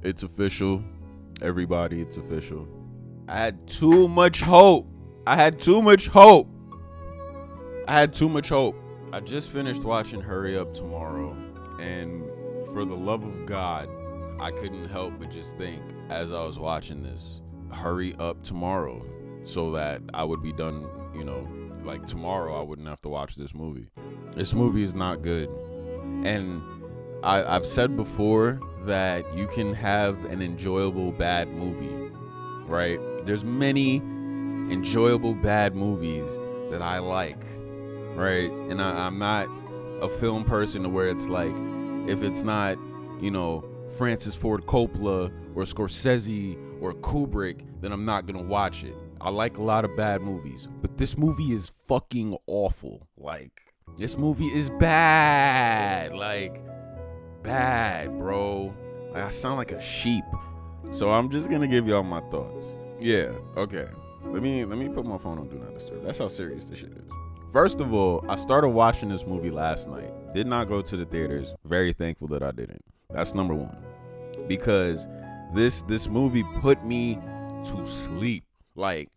It's official. Everybody, it's official. I had too much hope. I just finished watching Hurry Up Tomorrow, and for the love of God, I couldn't help but just think as I was watching this, hurry up tomorrow, so that I would be done, like tomorrow I wouldn't have to watch this movie. This movie is not good. And I've said before that you can have an enjoyable bad movie, right? There's many enjoyable bad movies that I like, right? And I'm not a film person to where it's like, if it's not, Francis Ford Coppola or Scorsese or Kubrick, then I'm not gonna watch it. I like a lot of bad movies, but this movie is fucking awful. Like, this movie is bad. Like, bad, bro. Like, I sound like a sheep. So I'm just gonna give y'all my thoughts. Yeah, okay. Let me put my phone on Do Not Disturb. That's how serious this shit is. First of all, I started watching this movie last night. Did not go to the theaters. Very thankful that I didn't. That's number one. Because this movie put me to sleep. Like,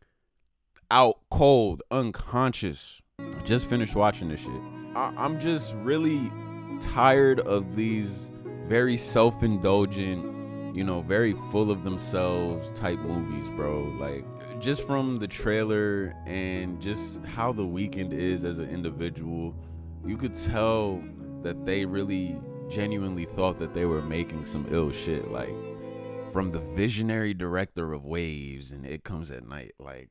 out cold, unconscious. I just finished watching this shit. I'm just really tired of these very self-indulgent, very full of themselves type movies, bro. Like, just from the trailer and just how The Weeknd is as an individual, you could tell that they really genuinely thought that they were making some ill shit. Like, from the visionary director of Waves and It Comes at Night, like,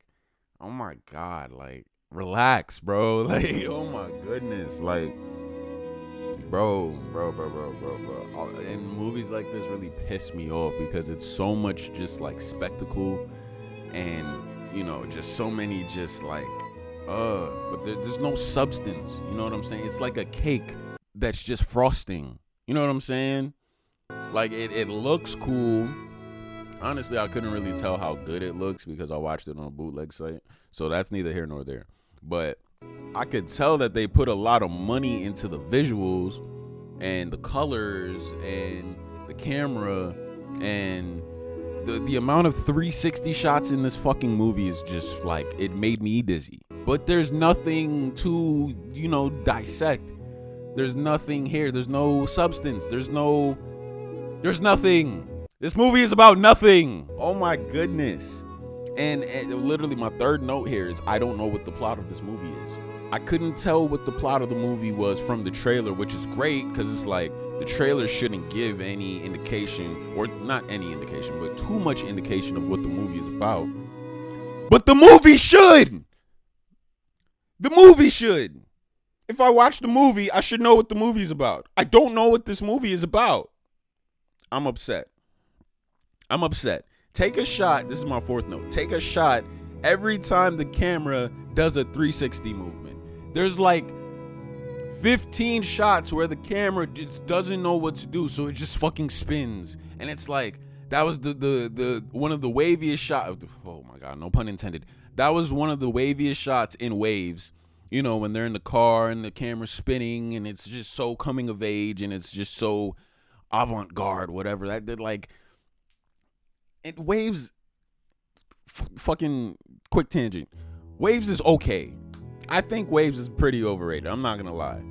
oh my God, like, relax, bro. Like, oh my goodness, like, bro. And movies like this really piss me off because it's so much just like spectacle and, just so many just like, but there's no substance. You know what I'm saying? It's like a cake that's just frosting. You know what I'm saying? Like, it looks cool. Honestly, I couldn't really tell how good it looks because I watched it on a bootleg site. So that's neither here nor there. But I could tell that they put a lot of money into the visuals and the colors and the camera, and the amount of 360 shots in this fucking movie is just like, it made me dizzy. But there's nothing to, dissect. There's nothing here. There's no substance. There's nothing. This movie is about nothing. Oh my goodness. And literally my third note here is I don't know what the plot of this movie is. I couldn't tell what the plot of the movie was from the trailer, which is great because it's like the trailer shouldn't give any indication, or not any indication, but too much indication of what the movie is about. But the movie should. The movie should. If I watch the movie, I should know what the movie's about. I don't know what this movie is about. I'm upset. Take a shot. This is my fourth note. Take a shot every time the camera does a 360 movement. There's like 15 shots where the camera just doesn't know what to do, so it just fucking spins. And it's like, that was the one of the waviest shots. Oh my God, no pun intended. That was one of the waviest shots in Waves. When they're in the car and the camera's spinning and it's just so coming of age and it's just so avant-garde, whatever. That did like, and Waves, fucking quick tangent. Waves is okay. I think Waves is pretty overrated. I'm not gonna lie.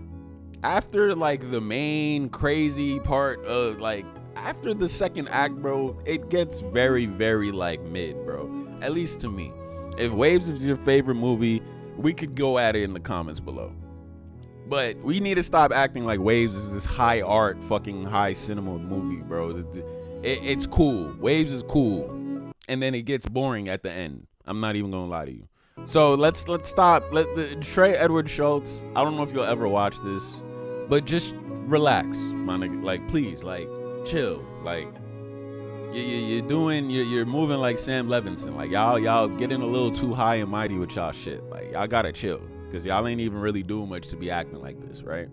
After like the main crazy part of like, after the second act, bro, it gets very, very like mid, bro. At least to me. If Waves is your favorite movie, we could go at it in the comments below. But we need to stop acting like Waves is this high art, fucking high cinema movie, bro. It's cool. Waves is cool. And then it gets boring at the end. I'm not even gonna lie to you. So let's stop. Trey Edward Schultz, I don't know if you'll ever watch this, but just relax, my nigga. Like, please, like, chill. Like, you're moving like Sam Levinson. Like, y'all getting a little too high and mighty with y'all shit. Like, y'all gotta chill, because y'all ain't even really doing much to be acting like this, right?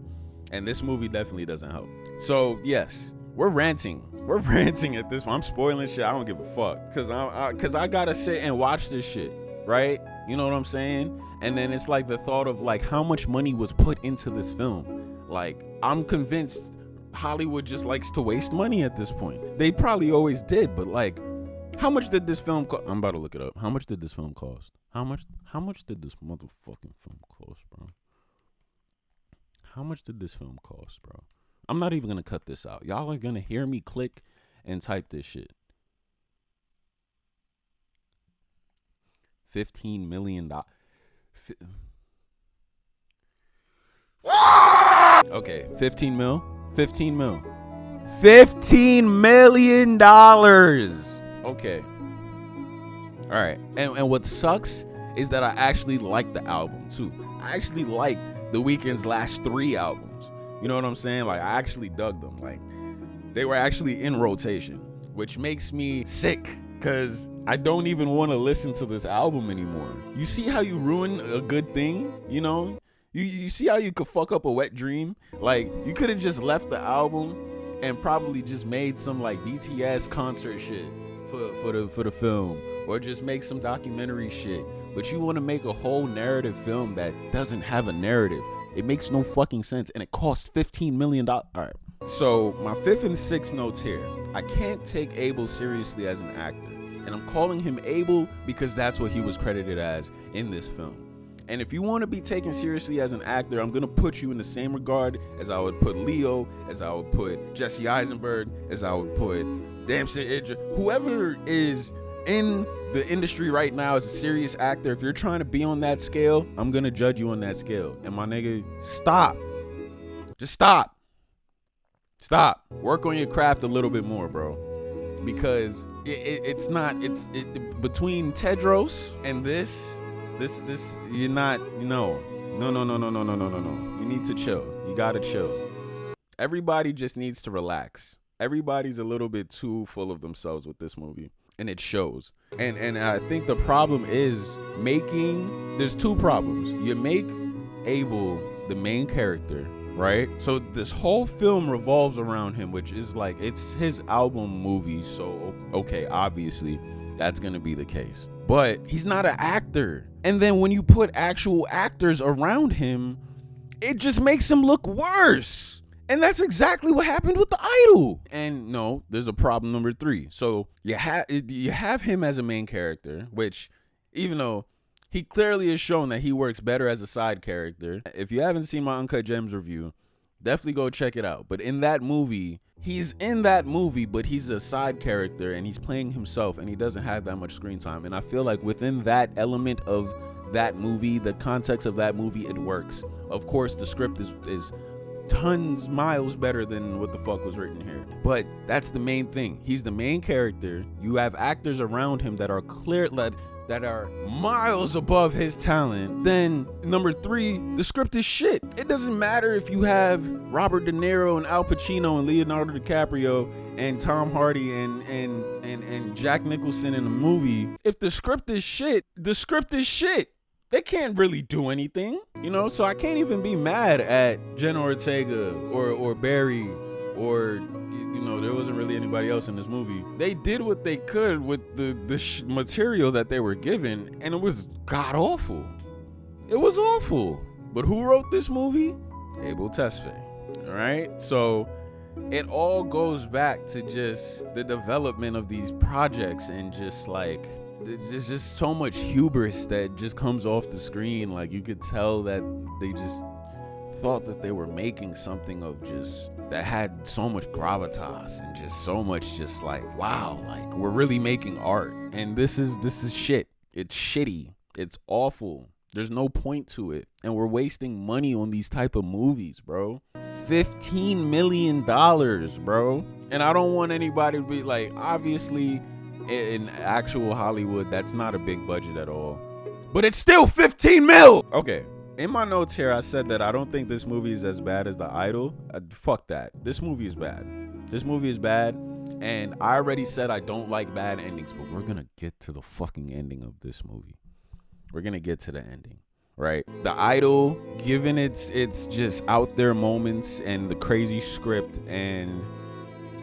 And this movie definitely doesn't help. So yes, we're ranting at this point. I'm spoiling shit. I don't give a fuck, because I gotta sit and watch this shit, right? You know what I'm saying? And then it's like the thought of like how much money was put into this film. Like, I'm convinced Hollywood just likes to waste money at this point. They probably always did, but like, how much did this film cost? I'm about to look it up. How much did this film cost? How much did this motherfucking film cost, bro? How much did this film cost, bro? I'm not even gonna cut this out. Y'all are gonna hear me click and type this shit. $15 million. Okay, 15 mil. 15 mil. $15 million. Okay. All right. And what sucks is that I actually like the album too. I actually like The Weeknd's last 3 albums. You know what I'm saying? Like, I actually dug them. Like, they were actually in rotation, which makes me sick because I don't even want to listen to this album anymore. You see how you ruin a good thing? You know? You see how you could fuck up a wet dream? Like, you could have just left the album and probably just made some like BTS concert shit for the film, or just make some documentary shit. But you want to make a whole narrative film that doesn't have a narrative. It makes no fucking sense, and it costs $15 million. All right. So my 5th and 6th notes here. I can't take Abel seriously as an actor, and I'm calling him Abel because that's what he was credited as in this film. And if you want to be taken seriously as an actor, I'm going to put you in the same regard as I would put Leo, as I would put Jesse Eisenberg, as I would put Damson Idris. Whoever is in the industry right now as a serious actor, if you're trying to be on that scale, I'm going to judge you on that scale. And my nigga, stop. Just stop. Stop. Work on your craft a little bit more, bro. Because it's between Tedros and this, you're not, no. You need to chill. You gotta chill. Everybody just needs to relax. Everybody's a little bit too full of themselves with this movie, and it shows. And I think the problem is there's 2 problems. You make Abel the main character, right? So this whole film revolves around him, which is like, it's his album movie, so okay, obviously that's gonna be the case. But he's not an actor. And then when you put actual actors around him, it just makes him look worse. And that's exactly what happened with The Idol. And no, there's a problem number 3. So you have him as a main character, which, even though he clearly has shown that he works better as a side character. If you haven't seen my Uncut Gems review, definitely go check it out. But in that movie, he's in that movie, but he's a side character and he's playing himself, and he doesn't have that much screen time. And I feel like within that element of that movie, the context of that movie, it works. Of course, the script is tons miles better than what the fuck was written here. But that's the main thing. He's the main character. You have actors around him that are that are miles above his talent. Then number 3, the script is shit. It doesn't matter if you have Robert De Niro and Al Pacino and Leonardo DiCaprio and Tom Hardy and Jack Nicholson in a movie. If the script is shit, the script is shit. They can't really do anything, you know? So I can't even be mad at Jenna Ortega or Barry, or, you know, there wasn't really anybody else in this movie. They did what they could with the material that they were given, and it was god awful. It was awful. But who wrote this movie? Abel Tesfaye. All right? So it all goes back to just the development of these projects, and just like, there's just so much hubris that just comes off the screen. Like, you could tell that they just thought that they were making something of just that had so much gravitas and just so much just like, wow, like, we're really making art. And this is shit. It's shitty. It's awful. There's no point to it. And we're wasting money on these type of movies, bro. $15 million, bro. And I don't want anybody to be like, obviously in actual Hollywood, that's not a big budget at all, but it's still 15 mil. Okay, in my notes here, I said that I don't think this movie is as bad as The Idol. Fuck that. This movie is bad. This movie is bad, and I already said I don't like bad endings, but we're gonna get to the fucking ending of this movie. We're gonna get to the ending, right? The Idol, given its just out there moments and the crazy script and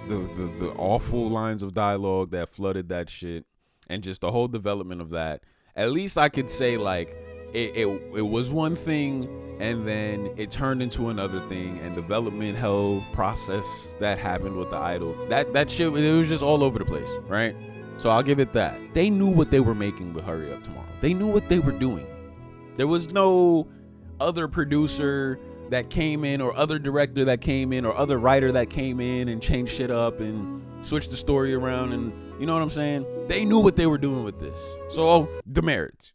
the awful lines of dialogue that flooded that shit, and just the whole development of that, at least I could say, like, it was one thing, and then it turned into another thing, and developmental process that happened with the idol. That shit, it was just all over the place, right? So I'll give it that. They knew what they were making with Hurry Up Tomorrow. They knew what they were doing. There was no other producer that came in, or other director that came in, or other writer that came in and changed shit up and switched the story around, and you know what I'm saying? They knew what they were doing with this. So demerits.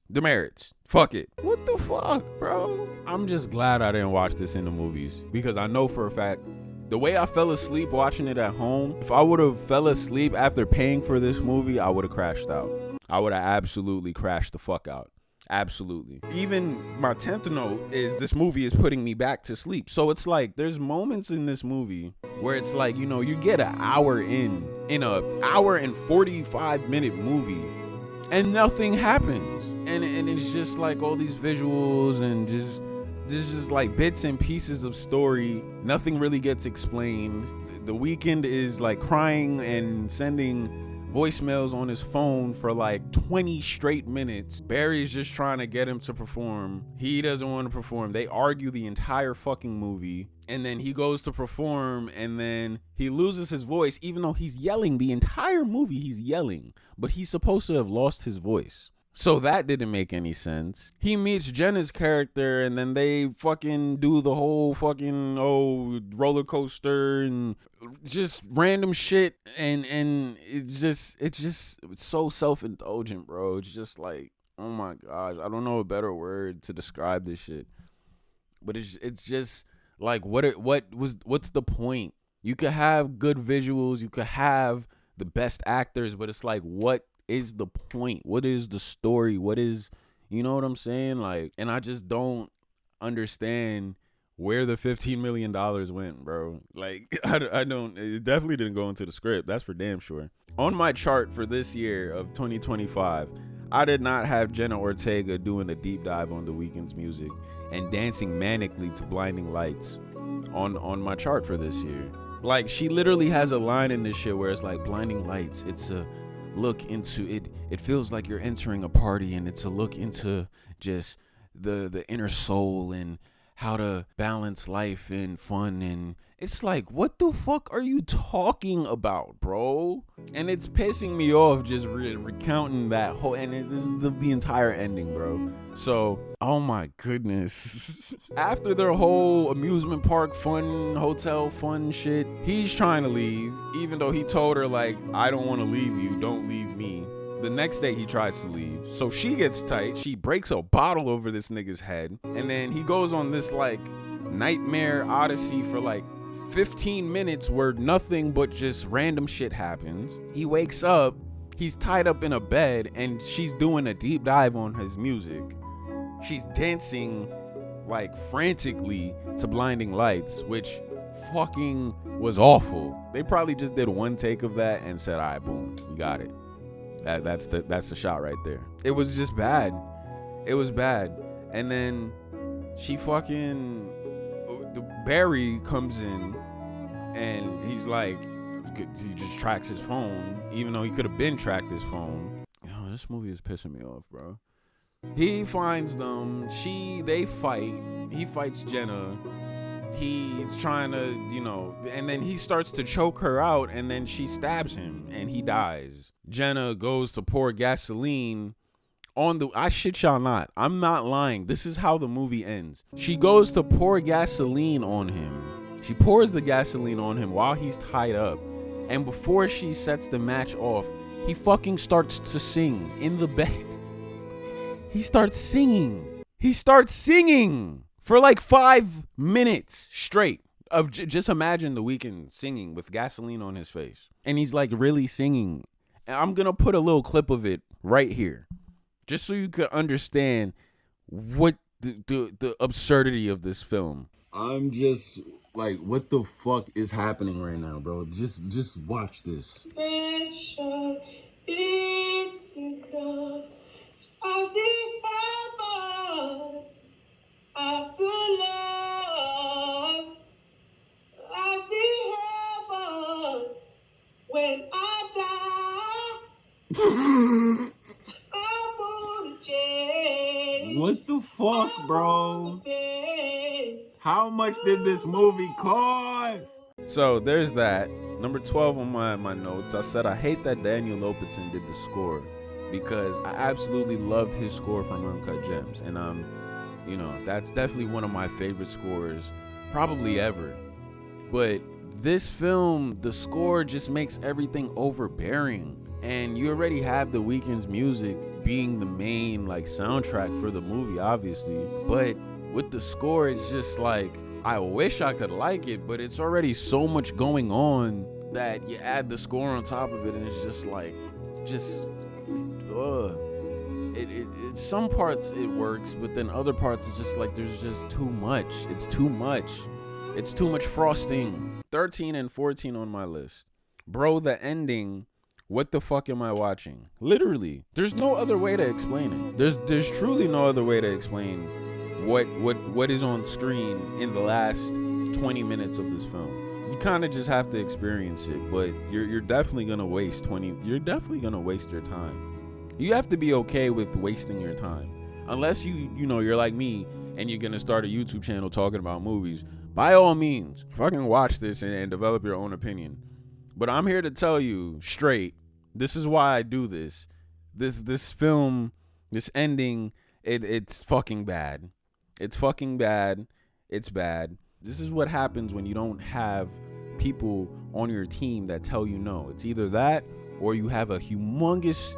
Fuck it. What the fuck, bro? I'm just glad I didn't watch this in the movies, because I know for a fact the way I fell asleep watching it at home, if I would have fell asleep after paying for this movie, I would have crashed out. I would have absolutely crashed the fuck out. Absolutely. Even my 10th note is this movie is putting me back to sleep. So it's like there's moments in this movie where it's like, you know, you get an hour in a hour and 45-minute movie and nothing happens. And it's just like all these visuals and just like bits and pieces of story. Nothing really gets explained. The Weeknd is like crying and sending voicemails on his phone for like 20 straight minutes. Barry's just trying to get him to perform. He doesn't want to perform. They argue the entire fucking movie, and then he goes to perform, and then he loses his voice, even though he's yelling the entire movie. He's yelling, but he's supposed to have lost his voice. So that didn't make any sense. He meets Jenna's character, and then they fucking do the whole fucking roller coaster and just random shit, and it's so self-indulgent, bro. It's just like, oh my gosh, I don't know a better word to describe this shit. But it's just like, what's the point? You could have good visuals, you could have the best actors, but it's like, what is the point? What is the story? What is, you know what I'm saying? Like, and I just don't understand where the $15 million went, bro. Like, I don't, it definitely didn't go into the script. That's for damn sure. On my chart for this year of 2025, I did not have Jenna Ortega doing a deep dive on the Weeknd's music and dancing manically to Blinding Lights on my chart for this year. Like, she literally has a line in this shit where it's like, blinding lights, it's a look into it. It feels like you're entering a party, and it's a look into just the inner soul and how to balance life and fun. And it's like, what the fuck are you talking about, bro? And it's pissing me off just recounting that whole, and this is the entire ending, bro. So, oh my goodness. After their whole amusement park fun, hotel fun shit, he's trying to leave, even though he told her, like, I don't want to leave you, don't leave me. The next day he tries to leave, so she gets tight. She breaks a bottle over this nigga's head, and then he goes on this like nightmare odyssey for like 15 minutes where nothing but just random shit happens. He wakes up, he's tied up in a bed, and she's doing a deep dive on his music. She's dancing like frantically to Blinding Lights, which fucking was awful. They probably just did one take of that and said, all right, boom, you got it. That's the shot right there. It was just bad. It was bad. And then she fucking, Barry comes in, and he's like, he just tracks his phone, even though he could have been tracked his phone. Oh, this movie is pissing me off, bro. He finds them. They fight. He fights Jenna. He's trying to, you know, and then he starts to choke her out, and then she stabs him, and he dies. Jenna goes to pour gasoline on the, I shit y'all not, I'm not lying, this is how the movie ends. She goes to pour gasoline on him. She pours the gasoline on him while he's tied up, and before she sets the match off, he fucking starts to sing in the bed. He starts singing for like 5 minutes straight of just imagine the Weeknd singing with gasoline on his face, and he's like really singing. And I'm gonna put a little clip of it right here, just so you could understand what the absurdity of this film. I'm just like, what the fuck is happening right now, bro? Just watch this. When I die, I'm gonna change. What the fuck, bro? How much did this movie cost? So there's that. Number 12 on my notes, I said I hate that Daniel Lopatin did the score because I absolutely loved his score from Uncut Gems. And that's definitely one of my favorite scores probably ever. But this film, the score just makes everything overbearing. And you already have the Weeknd's music being the main soundtrack for the movie, obviously. But with the score, it's just I wish I could like it, but it's already so much going on that you add the score on top of it, and it's just some parts it works, but then other parts it's just there's just too much. It's too much frosting. 13 and 14 on my list. Bro, the ending, what the fuck am I watching? Literally, there's no other way to explain it. There's truly no other way to explain what is on screen in the last 20 minutes of this film. You kind of just have to experience it, but you're definitely gonna waste you're definitely gonna waste your time. You have to be okay with wasting your time, unless you're like me and you're gonna start a YouTube channel talking about movies. By all means, fucking watch this and develop your own opinion. But I'm here to tell you straight, this is why I do this. This film, this ending, it's fucking bad. It's fucking bad. It's bad. This is what happens when you don't have people on your team that tell you no. It's either that or you have a humongous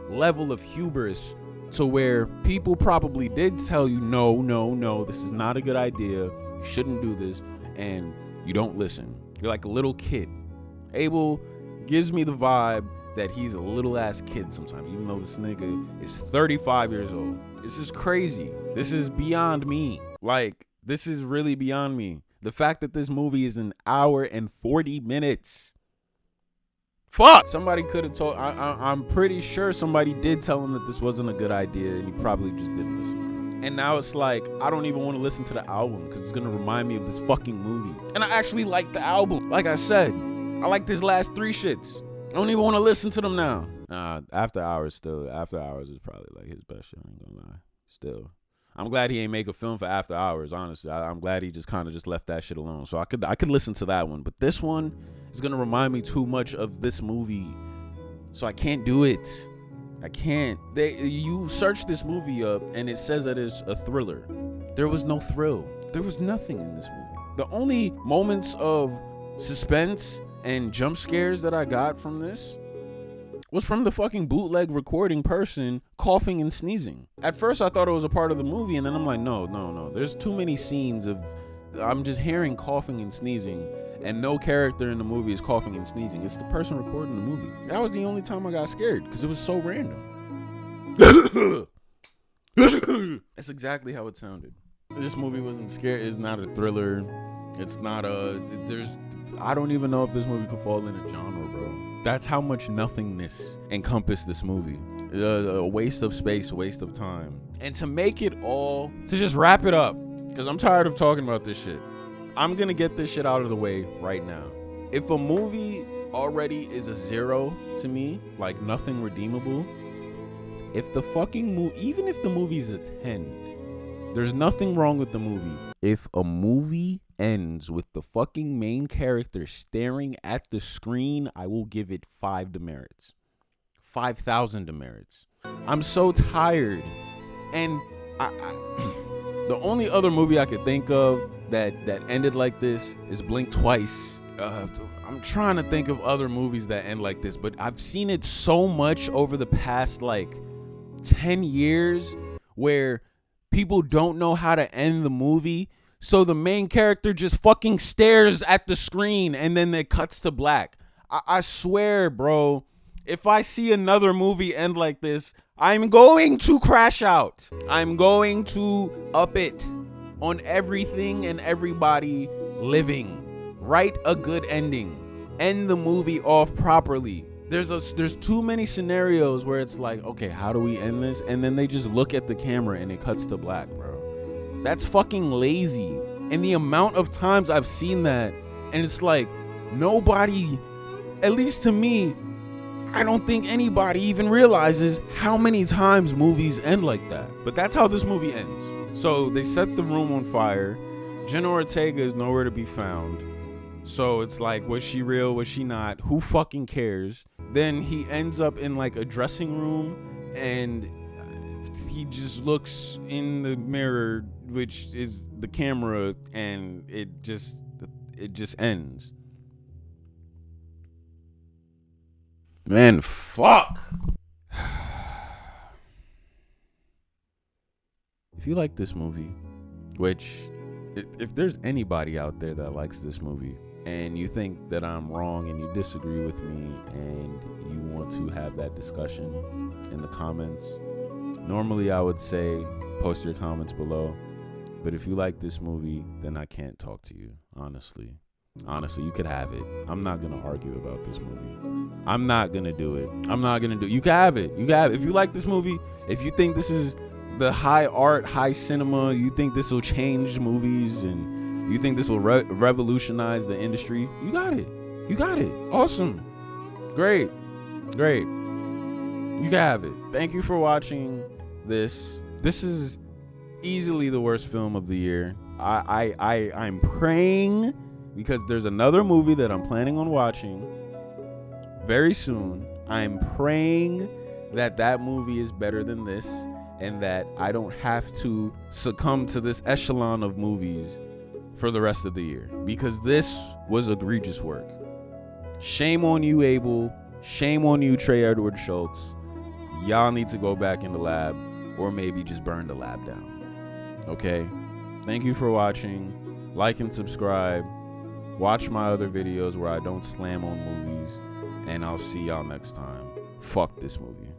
level of hubris to where people probably did tell you no, this is not a good idea. You shouldn't do this. And you don't listen. You're like a little kid. Abel gives me the vibe that he's a little ass kid sometimes, even though this nigga is 35 years old. This is crazy. This is beyond me. This is really beyond me. The fact that this movie is an hour and 40 minutes. Fuck! Somebody could have told, I'm pretty sure somebody did tell him that this wasn't a good idea, and he probably just didn't listen. And now it's I don't even want to listen to the album because it's going to remind me of this fucking movie. And I actually like the album. Like I said, I like these last 3 shits. I don't even want to listen to them now. After Hours is probably his best shit. I ain't gonna lie. Still, I'm glad he ain't make a film for After Hours. Honestly, I'm glad he just kind of just left that shit alone. So I could listen to that one, but this one is gonna remind me too much of this movie, so I can't do it. I can't. You search this movie up and it says that it's a thriller. There was no thrill. There was nothing in this movie. The only moments of suspense and jump scares that I got from this was from the fucking bootleg recording person coughing and sneezing. At first I thought it was a part of the movie, and then I'm like, no. There's too many scenes of I'm just hearing coughing and sneezing, and no character in the movie is coughing and sneezing. It's the person recording the movie. That was the only time I got scared, because it was so random. That's exactly how it sounded. This movie wasn't scary. It's not a thriller. It's not I don't even know if this movie could fall in a genre, bro. That's how much nothingness encompassed this movie. A waste of space, a waste of time. And to make it all, to just wrap it up, because I'm tired of talking about this shit. I'm going to get this shit out of the way right now. If a movie already is a 0 to me, nothing redeemable, if the fucking movie, even if the movie's a 10, there's nothing wrong with the movie. If a movie ends with the fucking main character staring at the screen, I will give it 5 demerits. 5,000 demerits. I'm so tired. And the only other movie I could think of that ended like this is Blink Twice. I'm trying to think of other movies that end like this, but I've seen it so much over the past 10 years where people don't know how to end the movie, so the main character just fucking stares at the screen and then it cuts to black. I swear, bro, if I see another movie end like this, I'm going to crash out. I'm going to up it on everything and everybody living. Write a good ending. End the movie off properly. There's too many scenarios where it's okay, how do we end this? And then they just look at the camera and it cuts to black, bro. That's fucking lazy. And the amount of times I've seen that, and it's nobody, at least to me, I don't think anybody even realizes how many times movies end like that. But that's how this movie ends. So they set the room on fire. Jenna Ortega is nowhere to be found. So it's like, was she real? Was she not? Who fucking cares? Then he ends up in like a dressing room and he just looks in the mirror, which is the camera, and it just ends. Man, fuck. If you like this movie, which if there's anybody out there that likes this movie and you think that I'm wrong and you disagree with me and you want to have that discussion in the comments, normally I would say post your comments below. But if you like this movie, then I can't talk to you, honestly. Honestly, you could have it. I'm not going to argue about this movie. I'm not going to do it. You can have it. If you like this movie, if you think this is the high art, high cinema, you think this will change movies and you think this will revolutionize the industry, you got it. Awesome. Great. You can have it. Thank you for watching this. This is easily the worst film of the year. I'm praying, because there's another movie that I'm planning on watching very soon. I'm praying that movie is better than this and that I don't have to succumb to this echelon of movies for the rest of the year, because this was egregious work. Shame on you, Abel. Shame on you, Trey Edward Schultz. Y'all need to go back in the lab, or maybe just burn the lab down. Okay? Thank you for watching. Like and subscribe. Watch my other videos where I don't slam on movies. And I'll see y'all next time. Fuck this movie.